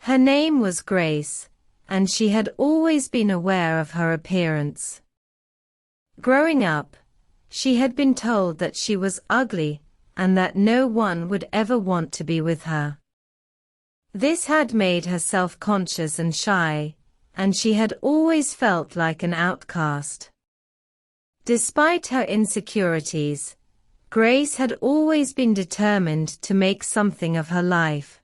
Her name was Grace, and she had always been aware of her appearance. Growing up, she had been told that she was ugly, and that no one would ever want to be with her. This had made her self-conscious and shy, and she had always felt like an outcast. Despite her insecurities, Grace had always been determined to make something of her life.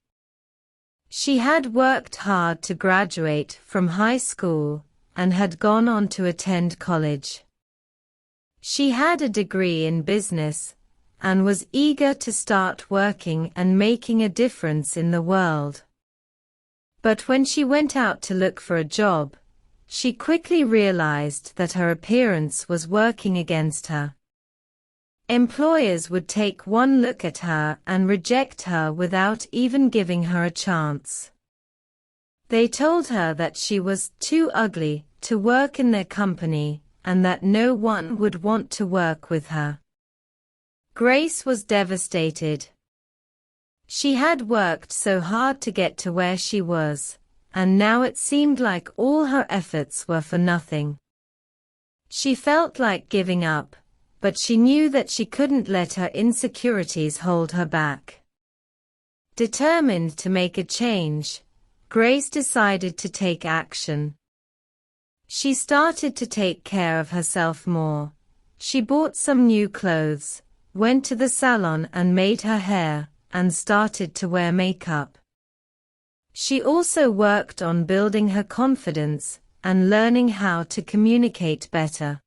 She had worked hard to graduate from high school, and had gone on to attend college. She had a degree in business, and was eager to start working and making a difference in the world. But when she went out to look for a job, she quickly realized that her appearance was working against her. Employers would take one look at her and reject her without even giving her a chance. They told her that she was too ugly to work in their company, and that no one would want to work with her. Grace was devastated. She had worked so hard to get to where she was, and now it seemed like all her efforts were for nothing. She felt like giving up, but she knew that she couldn't let her insecurities hold her back. Determined to make a change, Grace decided to take action. She started to take care of herself more. She bought some new clothes, went to the salon and made her hair, and started to wear makeup. She also worked on building her confidence and learning how to communicate better.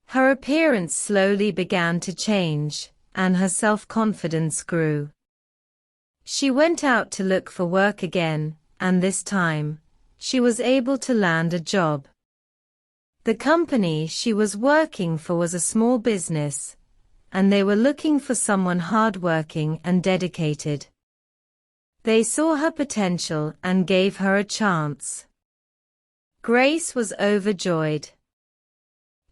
Her appearance slowly began to change, and her self-confidence grew. She went out to look for work again, and this time, she was able to land a job. The company she was working for was a small business, and they were looking for someone hardworking and dedicated. They saw her potential and gave her a chance. Grace was overjoyed.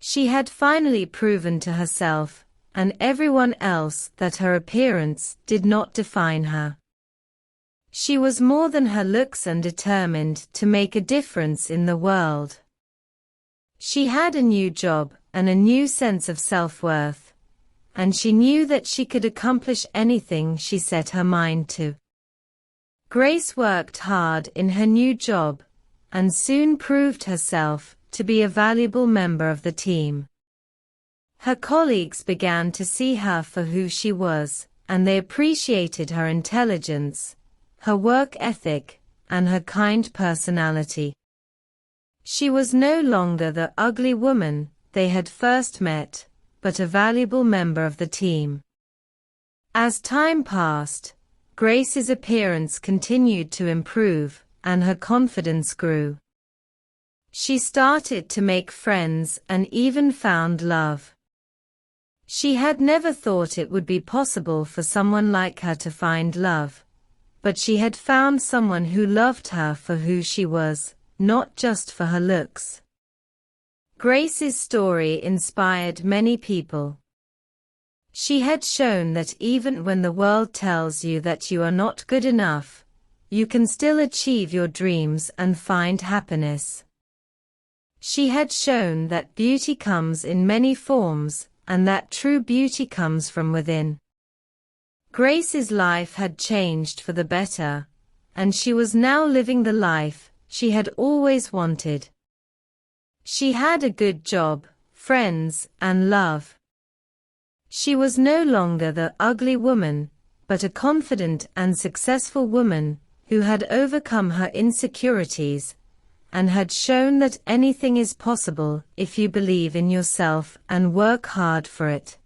She had finally proven to herself, and everyone else, that her appearance did not define her. She was more than her looks and determined to make a difference in the world. She had a new job and a new sense of self-worth, and she knew that she could accomplish anything she set her mind to. Grace worked hard in her new job, and soon proved herself to be a valuable member of the team. Her colleagues began to see her for who she was, and they appreciated her intelligence, her work ethic, and her kind personality. She was no longer the ugly woman they had first met, but a valuable member of the team. As time passed, Grace's appearance continued to improve, and her confidence grew. She started to make friends and even found love. She had never thought it would be possible for someone like her to find love, but she had found someone who loved her for who she was, not just for her looks. Grace's story inspired many people. She had shown that even when the world tells you that you are not good enough, you can still achieve your dreams and find happiness. She had shown that beauty comes in many forms, and that true beauty comes from within. Grace's life had changed for the better, and she was now living the life she had always wanted. She had a good job, friends, and love. She was no longer the ugly woman, but a confident and successful woman who had overcome her insecurities and had shown that anything is possible if you believe in yourself and work hard for it.